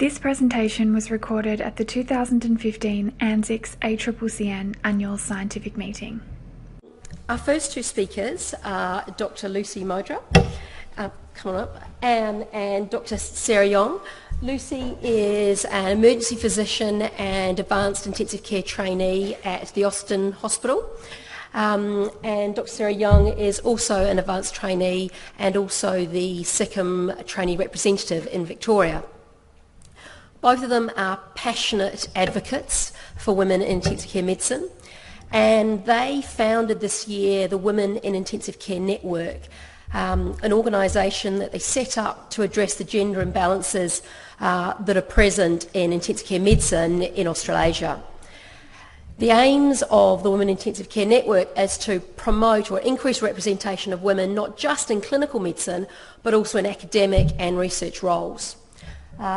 This presentation was recorded at the 2015 ANZICS ACCCN Annual Scientific Meeting. Our first two speakers are Dr. Lucy Modra, come on up, and Dr. Sarah Yong. Lucy is an emergency physician and advanced intensive care trainee at the Austin Hospital. And Dr. Sarah Yong is also an advanced trainee and also the SICM trainee representative in Victoria. Both of them are passionate advocates for women in intensive care medicine, and they founded this year the Women in Intensive Care Network, an organisation that they set up to address the gender imbalances that are present in intensive care medicine in Australasia. The aims of the Women in Intensive Care Network is to promote or increase representation of women not just in clinical medicine but also in academic and research roles.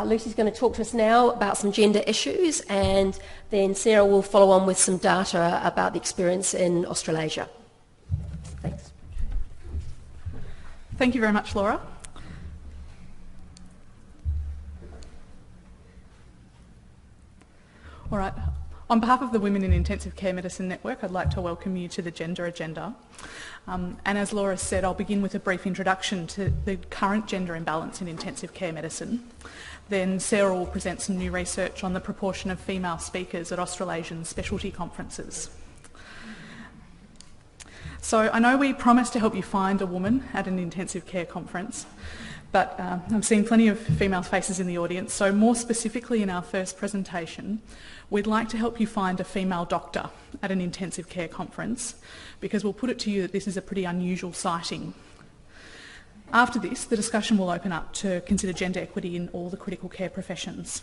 Lucy's going to talk to us now about some gender issues, and then Sarah will follow on with some data about the experience in Australasia. Thanks. Thank you very much, Laura. All right. On behalf of the Women in Intensive Care Medicine Network, I'd like to welcome you to the Gender Agenda. And as Laura said, I'll begin with a brief introduction to the current gender imbalance in intensive care medicine. Then Sarah will present some new research on the proportion of female speakers at Australasian specialty conferences. So I know we promised to help you find a woman at an intensive care conference, but I'm seeing plenty of female faces in the audience, so more specifically in our first presentation, we'd like to help you find a female doctor at an intensive care conference, because we'll put it to you that this is a pretty unusual sighting. After this, the discussion will open up to consider gender equity in all the critical care professions.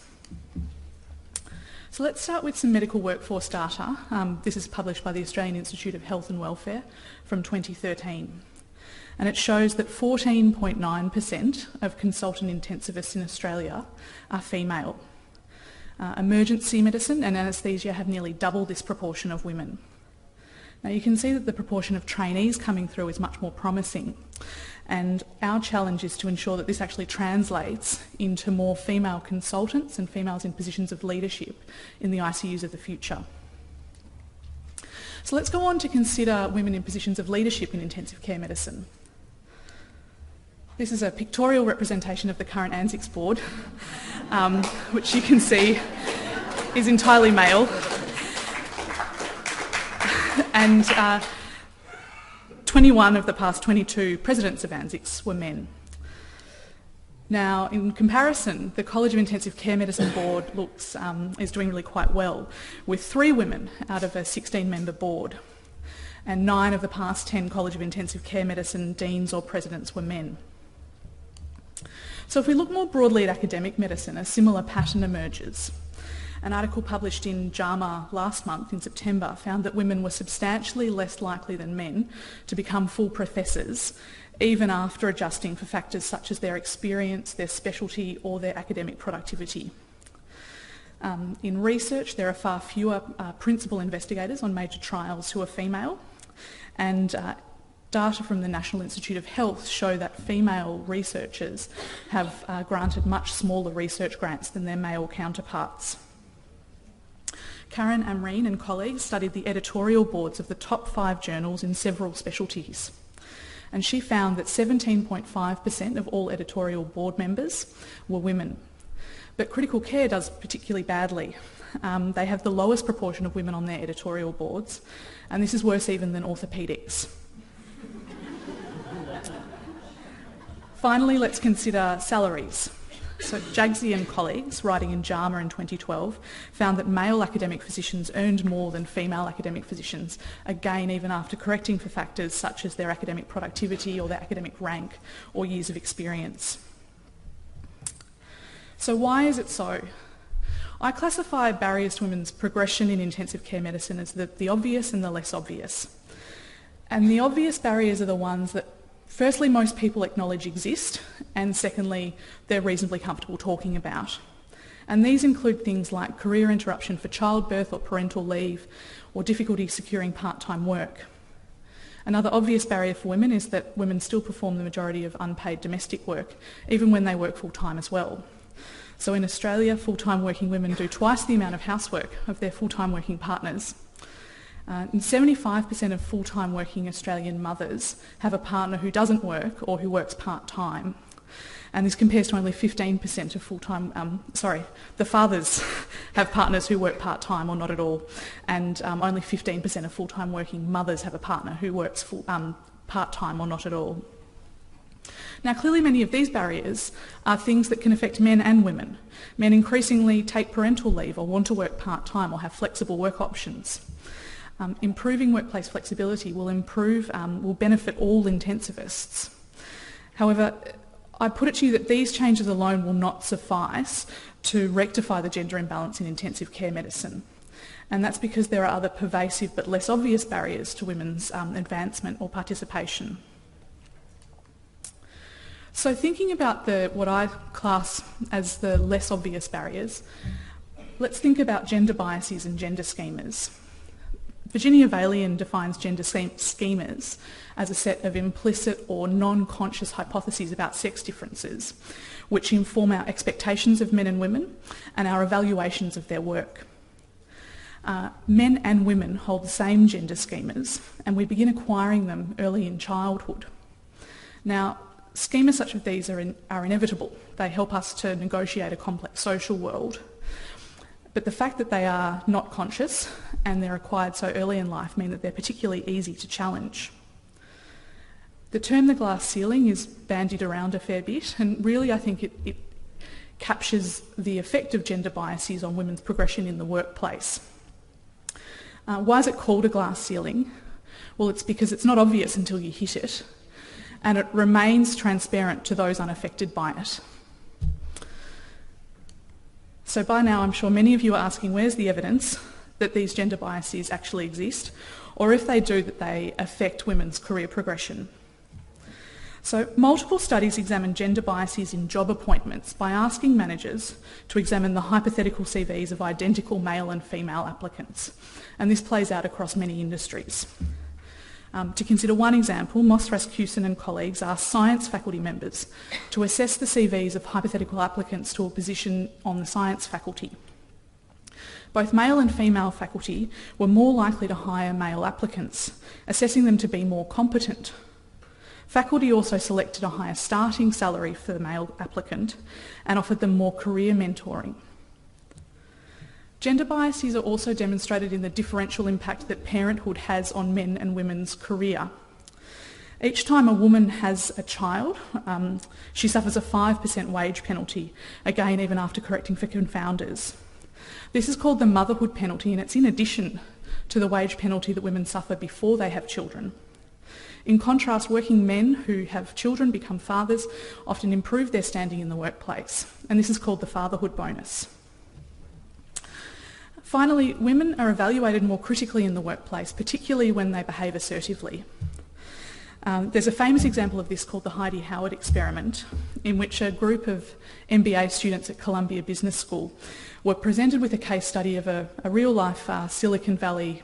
So let's start with some medical workforce data. This is published by the Australian Institute of Health and Welfare from 2013. And it shows that 14.9% of consultant intensivists in Australia are female. Emergency medicine and anaesthesia have nearly double this proportion of women. Now you can see that the proportion of trainees coming through is much more promising, and our challenge is to ensure that this actually translates into more female consultants and females in positions of leadership in the ICUs of the future. So let's go on to consider women in positions of leadership in intensive care medicine. This is a pictorial representation of the current ANZICS board, which you can see is entirely male. And 21 of the past 22 presidents of ANZICS were men. Now, in comparison, the College of Intensive Care Medicine board is doing really quite well, with 3 women out of a 16-member board, and 9 of the past 10 College of Intensive Care Medicine deans or presidents were men. So if we look more broadly at academic medicine, a similar pattern emerges. An article published in JAMA last month in September found that women were substantially less likely than men to become full professors, even after adjusting for factors such as their experience, their specialty, or their academic productivity. In research, there are far fewer principal investigators on major trials who are female, and data from the National Institute of Health show that female researchers have granted much smaller research grants than their male counterparts. Karen Amreen and colleagues studied the editorial boards of the top 5 journals in several specialties, and she found that 17.5% of all editorial board members were women. But critical care does particularly badly. They have the lowest proportion of women on their editorial boards, and this is worse even than orthopaedics. Finally, let's consider salaries. So Jagsy and colleagues, writing in JAMA in 2012, found that male academic physicians earned more than female academic physicians, again even after correcting for factors such as their academic productivity or their academic rank or years of experience. So why is it so? I classify barriers to women's progression in intensive care medicine as the obvious and the less obvious. And the obvious barriers are the ones that firstly, most people acknowledge exist, and secondly, they're reasonably comfortable talking about. And these include things like career interruption for childbirth or parental leave, or difficulty securing part-time work. Another obvious barrier for women is that women still perform the majority of unpaid domestic work, even when they work full-time as well. So in Australia, full-time working women do twice the amount of housework of their full-time working partners. And 75% of full-time working Australian mothers have a partner who doesn't work or who works part-time. And this compares to only 15% of full-time, the fathers have partners who work part-time or not at all, and only 15% of full-time working mothers have a partner who works part-time or not at all. Now, clearly many of these barriers are things that can affect men and women. Men increasingly take parental leave or want to work part-time or have flexible work options. Improving workplace flexibility will benefit all intensivists. However, I put it to you that these changes alone will not suffice to rectify the gender imbalance in intensive care medicine. And that's because there are other pervasive but less obvious barriers to women's advancement or participation. So thinking about what I class as the less obvious barriers, let's think about gender biases and gender schemas. Virginia Valian defines gender schemas as a set of implicit or non-conscious hypotheses about sex differences, which inform our expectations of men and women and our evaluations of their work. Men and women hold the same gender schemas, and we begin acquiring them early in childhood. Now, schemas such as these are inevitable. They help us to negotiate a complex social world. But the fact that they are not conscious and they're acquired so early in life mean that they're particularly easy to challenge. The term the glass ceiling is bandied around a fair bit, and really I think it captures the effect of gender biases on women's progression in the workplace. Why is it called a glass ceiling? Well, it's because it's not obvious until you hit it, and it remains transparent to those unaffected by it. So by now I'm sure many of you are asking, where's the evidence that these gender biases actually exist, or if they do, that they affect women's career progression? So multiple studies examine gender biases in job appointments by asking managers to examine the hypothetical CVs of identical male and female applicants, and this plays out across many industries. To consider one example, Moss Rasmussen and colleagues asked science faculty members to assess the CVs of hypothetical applicants to a position on the science faculty. Both male and female faculty were more likely to hire male applicants, assessing them to be more competent. Faculty also selected a higher starting salary for the male applicant and offered them more career mentoring. Gender biases are also demonstrated in the differential impact that parenthood has on men and women's career. Each time a woman has a child, she suffers a 5% wage penalty, again even after correcting for confounders. This is called the motherhood penalty, and it's in addition to the wage penalty that women suffer before they have children. In contrast, working men who have children become fathers often improve their standing in the workplace, and this is called the fatherhood bonus. Finally, women are evaluated more critically in the workplace, particularly when they behave assertively. There's a famous example of this called the Heidi Howard experiment, in which a group of MBA students at Columbia Business School were presented with a case study of a real-life Silicon Valley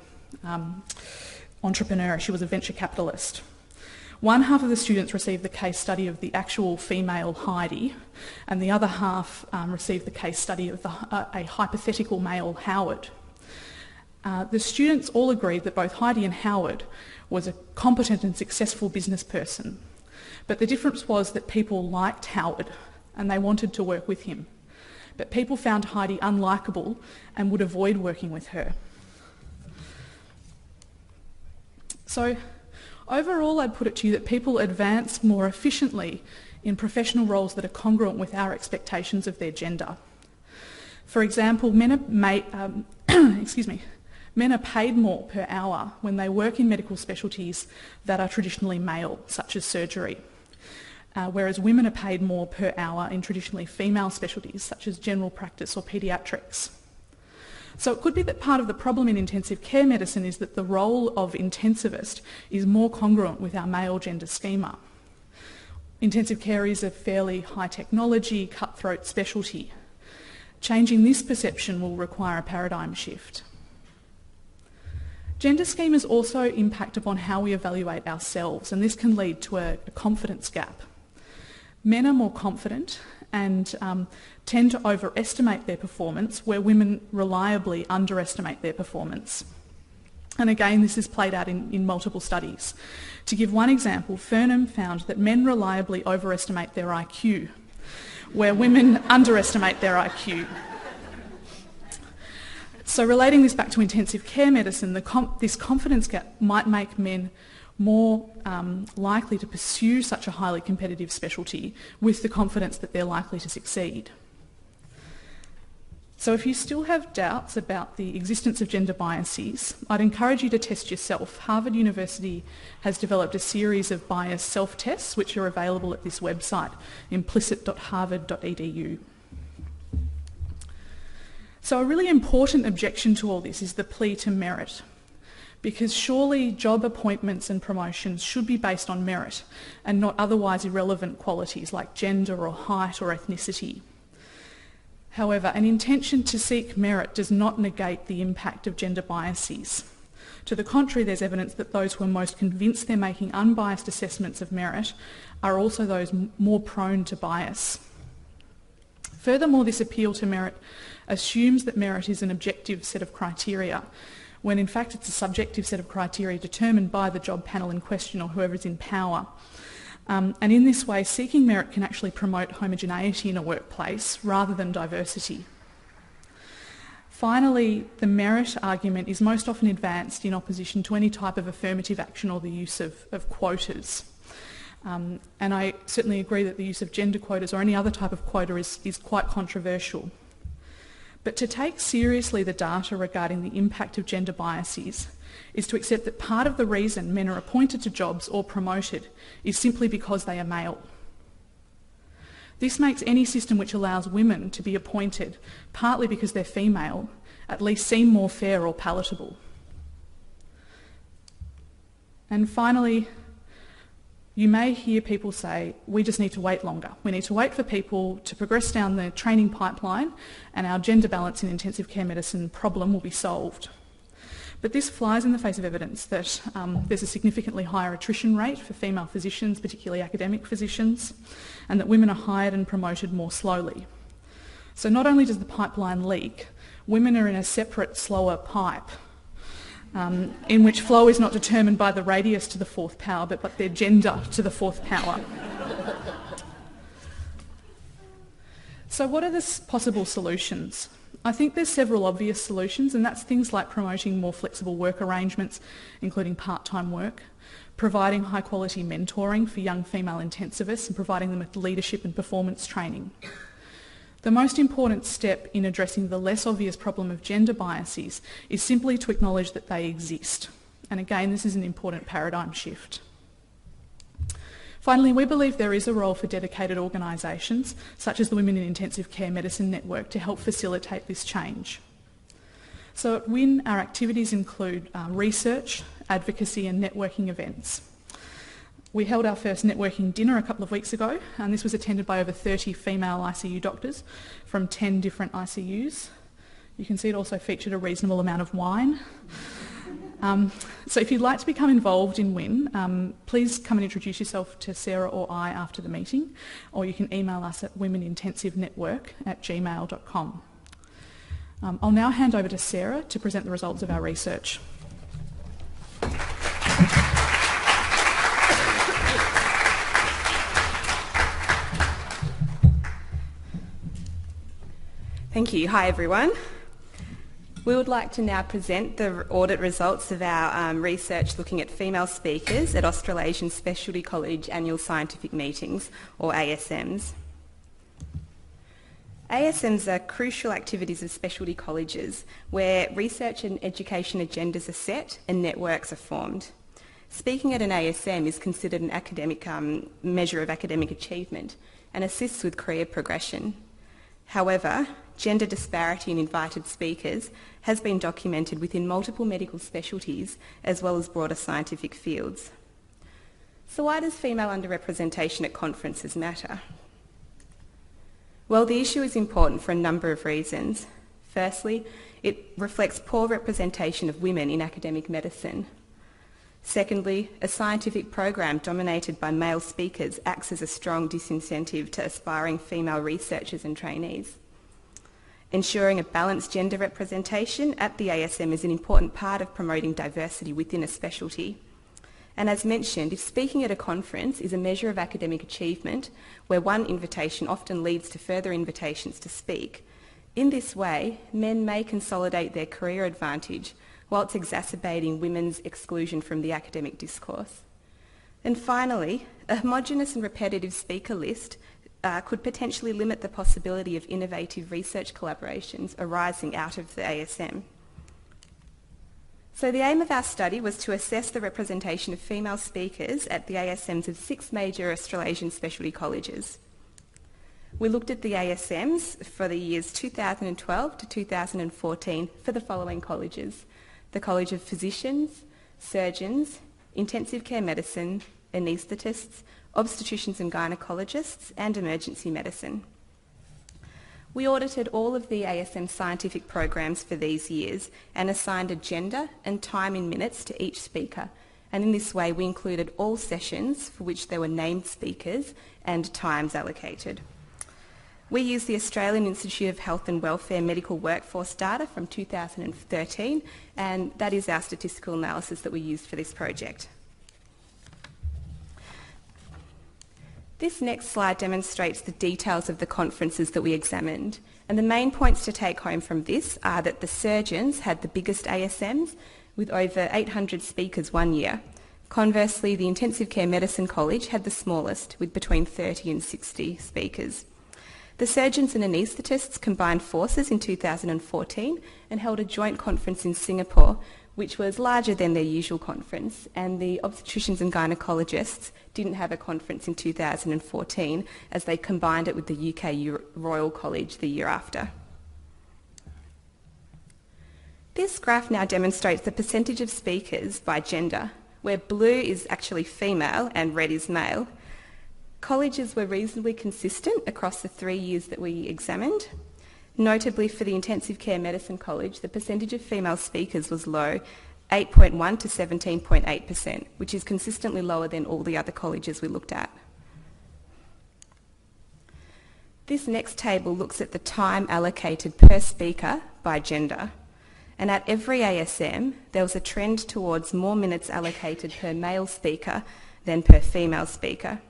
entrepreneur. She was a venture capitalist. One half of the students received the case study of the actual female Heidi, and the other half received the case study of a hypothetical male Howard. The students all agreed that both Heidi and Howard was a competent and successful business person, but the difference was that people liked Howard and they wanted to work with him, but people found Heidi unlikable and would avoid working with her. So, overall, I'd put it to you that people advance more efficiently in professional roles that are congruent with our expectations of their gender. For example, men are paid more per hour when they work in medical specialties that are traditionally male, such as surgery, whereas women are paid more per hour in traditionally female specialties, such as general practice or paediatrics. So it could be that part of the problem in intensive care medicine is that the role of intensivist is more congruent with our male gender schema. Intensive care is a fairly high technology, cutthroat specialty. Changing this perception will require a paradigm shift. Gender schemas also impact upon how we evaluate ourselves, and this can lead to a confidence gap. Men are more confident and tend to overestimate their performance where women reliably underestimate their performance. And again, this is played out in multiple studies. To give one example, Furnham found that men reliably overestimate their IQ, where women underestimate their IQ. So relating this back to intensive care medicine, this confidence gap might make men more likely to pursue such a highly competitive specialty with the confidence that they're likely to succeed. So if you still have doubts about the existence of gender biases, I'd encourage you to test yourself. Harvard University has developed a series of bias self-tests which are available at this website, implicit.harvard.edu. So a really important objection to all this is the plea to merit, because surely job appointments and promotions should be based on merit and not otherwise irrelevant qualities like gender or height or ethnicity. However, an intention to seek merit does not negate the impact of gender biases. To the contrary, there's evidence that those who are most convinced they're making unbiased assessments of merit are also those more prone to bias. Furthermore, this appeal to merit assumes that merit is an objective set of criteria, when in fact it's a subjective set of criteria determined by the job panel in question or whoever is in power. And in this way, seeking merit can actually promote homogeneity in a workplace rather than diversity. Finally, the merit argument is most often advanced in opposition to any type of affirmative action or the use of quotas. And I certainly agree that the use of gender quotas or any other type of quota is quite controversial. But to take seriously the data regarding the impact of gender biases is to accept that part of the reason men are appointed to jobs or promoted is simply because they are male. This makes any system which allows women to be appointed, partly because they're female, at least seem more fair or palatable. And finally, you may hear people say, we just need to wait longer. We need to wait for people to progress down the training pipeline and our gender balance in intensive care medicine problem will be solved. But this flies in the face of evidence that there's a significantly higher attrition rate for female physicians, particularly academic physicians, and that women are hired and promoted more slowly. So not only does the pipeline leak, women are in a separate, slower pipe in which flow is not determined by the radius to the fourth power, but their gender to the fourth power. So what are the possible solutions? I think there's several obvious solutions, and that's things like promoting more flexible work arrangements, including part-time work, providing high-quality mentoring for young female intensivists and providing them with leadership and performance training. The most important step in addressing the less obvious problem of gender biases is simply to acknowledge that they exist. And again, this is an important paradigm shift. Finally, we believe there is a role for dedicated organisations, such as the Women in Intensive Care Medicine Network, to help facilitate this change. So at WIN, our activities include research, advocacy and networking events. We held our first networking dinner a couple of weeks ago, and this was attended by over 30 female ICU doctors from 10 different ICUs. You can see it also featured a reasonable amount of wine. So if you'd like to become involved in WIN, please come and introduce yourself to Sarah or I after the meeting, or you can email us at womenintensivenetwork@gmail.com. I'll now hand over to Sarah to present the results of our research. Thank you. Hi everyone. We would like to now present the audit results of our research looking at female speakers at Australasian Specialty College Annual Scientific Meetings, or ASMs. ASMs are crucial activities of specialty colleges where research and education agendas are set and networks are formed. Speaking at an ASM is considered an academic measure of academic achievement and assists with career progression. However, gender disparity in invited speakers has been documented within multiple medical specialties as well as broader scientific fields. So why does female underrepresentation at conferences matter? Well, the issue is important for a number of reasons. Firstly, it reflects poor representation of women in academic medicine. Secondly, a scientific program dominated by male speakers acts as a strong disincentive to aspiring female researchers and trainees. Ensuring a balanced gender representation at the ASM is an important part of promoting diversity within a specialty. And as mentioned, if speaking at a conference is a measure of academic achievement, where one invitation often leads to further invitations to speak, in this way, men may consolidate their career advantage whilst exacerbating women's exclusion from the academic discourse. And finally, a homogeneous and repetitive speaker list could potentially limit the possibility of innovative research collaborations arising out of the ASM. So the aim of our study was to assess the representation of female speakers at the ASMs of 6 major Australasian specialty colleges. We looked at the ASMs for the years 2012 to 2014 for the following colleges: the College of Physicians, Surgeons, Intensive Care Medicine, Anaesthetists, Obstetricians and Gynecologists, and Emergency Medicine. We audited all of the ASM scientific programs for these years and assigned a gender and time in minutes to each speaker, and in this way we included all sessions for which there were named speakers and times allocated. We used the Australian Institute of Health and Welfare medical workforce data from 2013, and that is our statistical analysis that we used for this project. This next slide demonstrates the details of the conferences that we examined, and the main points to take home from this are that the surgeons had the biggest ASMs with over 800 speakers one year. Conversely, the Intensive Care Medicine College had the smallest with between 30 and 60 speakers. The surgeons and anaesthetists combined forces in 2014 and held a joint conference in Singapore, which was larger than their usual conference, and the obstetricians and gynecologists didn't have a conference in 2014 as they combined it with the UK Royal College the year after. This graph now demonstrates the percentage of speakers by gender, where blue is actually female and red is male. Colleges were reasonably consistent across the 3 years that we examined. Notably for the Intensive Care Medicine College, the percentage of female speakers was low, 8.1 to 17.8%, which is consistently lower than all the other colleges we looked at. This next table looks at the time allocated per speaker by gender. And at every ASM, there was a trend towards more minutes allocated per male speaker than per female speaker.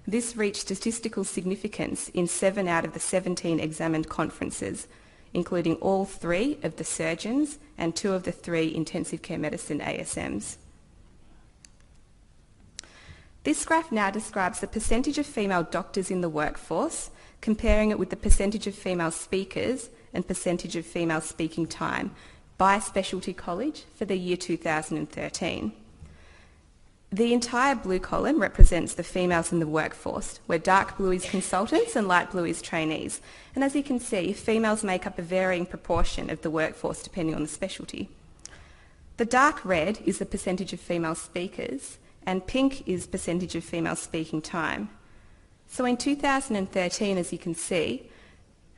This reached statistical significance in 7 out of the 17 examined conferences, including all 3 of the surgeons and 2 of the 3 intensive care medicine ASMs. This graph now describes the percentage of female doctors in the workforce, comparing it with the percentage of female speakers and percentage of female speaking time by specialty college for the year 2013. The entire blue column represents the females in the workforce, where dark blue is consultants and light blue is trainees. And as you can see, females make up a varying proportion of the workforce depending on the specialty. The dark red is the percentage of female speakers, and pink is percentage of female speaking time. So in 2013, as you can see,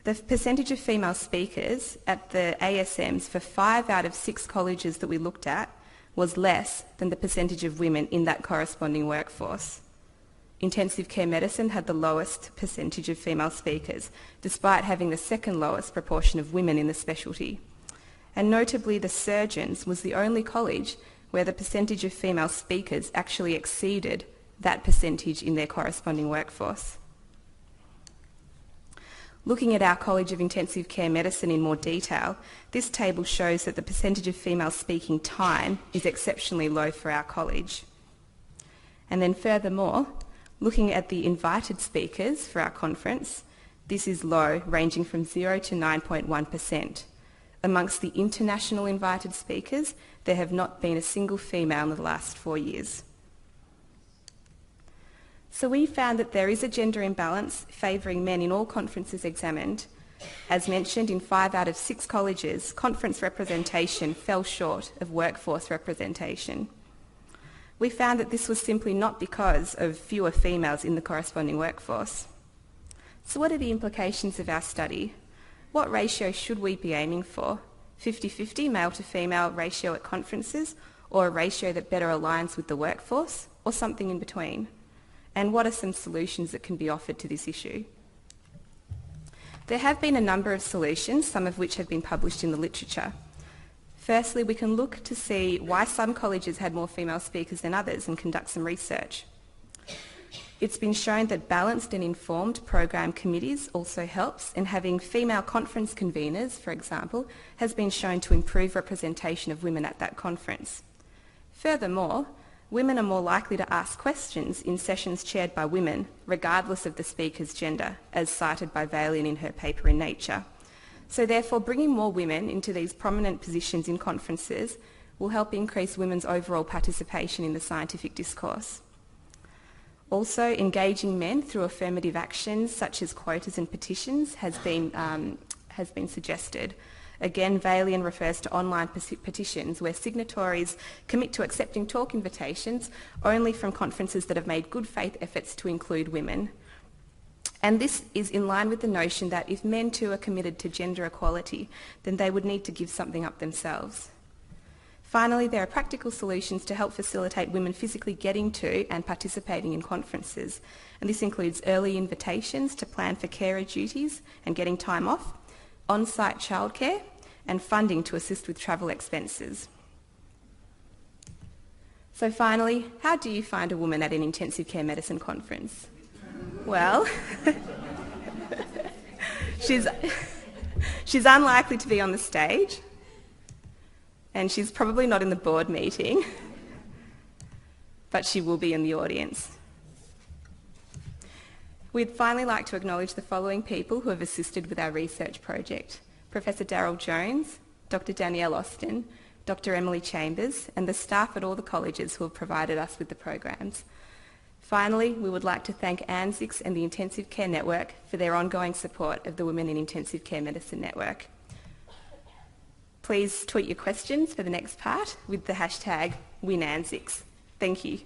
the percentage of female speakers at the ASMs for 5 out of 6 colleges that we looked at was less than the percentage of women in that corresponding workforce. Intensive care medicine had the lowest percentage of female speakers, despite having the second lowest proportion of women in the specialty. And notably, the surgeons was the only college where the percentage of female speakers actually exceeded that percentage in their corresponding workforce. Looking at our College of Intensive Care Medicine in more detail, this table shows that the percentage of female speaking time is exceptionally low for our college. And then furthermore, looking at the invited speakers for our conference, this is low, ranging from 0 to 9.1%. Amongst the international invited speakers, there have not been a single female in the last 4 years. So we found that there is a gender imbalance favouring men in all conferences examined. As mentioned, in 5 out of 6 colleges, conference representation fell short of workforce representation. We found that this was simply not because of fewer females in the corresponding workforce. So what are the implications of our study? What ratio should we be aiming for? 50-50 male to female ratio at conferences, or a ratio that better aligns with the workforce, or something in between? And what are some solutions that can be offered to this issue? There have been a number of solutions, some of which have been published in the literature. Firstly, we can look to see why some colleges had more female speakers than others and conduct some research. It's been shown that balanced and informed program committees also helps, and having female conference conveners, for example, has been shown to improve representation of women at that conference. Furthermore, women are more likely to ask questions in sessions chaired by women, regardless of the speaker's gender, as cited by Valian in her paper in Nature. So therefore, bringing more women into these prominent positions in conferences will help increase women's overall participation in the scientific discourse. Also, engaging men through affirmative actions such as quotas and petitions has been suggested. Again, Valian refers to online petitions where signatories commit to accepting talk invitations only from conferences that have made good faith efforts to include women. And this is in line with the notion that if men too are committed to gender equality, then they would need to give something up themselves. Finally, there are practical solutions to help facilitate women physically getting to and participating in conferences. And this includes early invitations to plan for carer duties and getting time off, on-site childcare, and funding to assist with travel expenses. So finally, how do you find a woman at an intensive care medicine conference? Well, she's unlikely to be on the stage, and she's probably not in the board meeting, but she will be in the audience. We'd finally like to acknowledge the following people who have assisted with our research project: Professor Darryl Jones, Dr. Danielle Austin, Dr. Emily Chambers, and the staff at all the colleges who have provided us with the programs. Finally, we would like to thank ANZICS and the Intensive Care Network for their ongoing support of the Women in Intensive Care Medicine Network. Please tweet your questions for the next part with the hashtag WinANZICS. Thank you.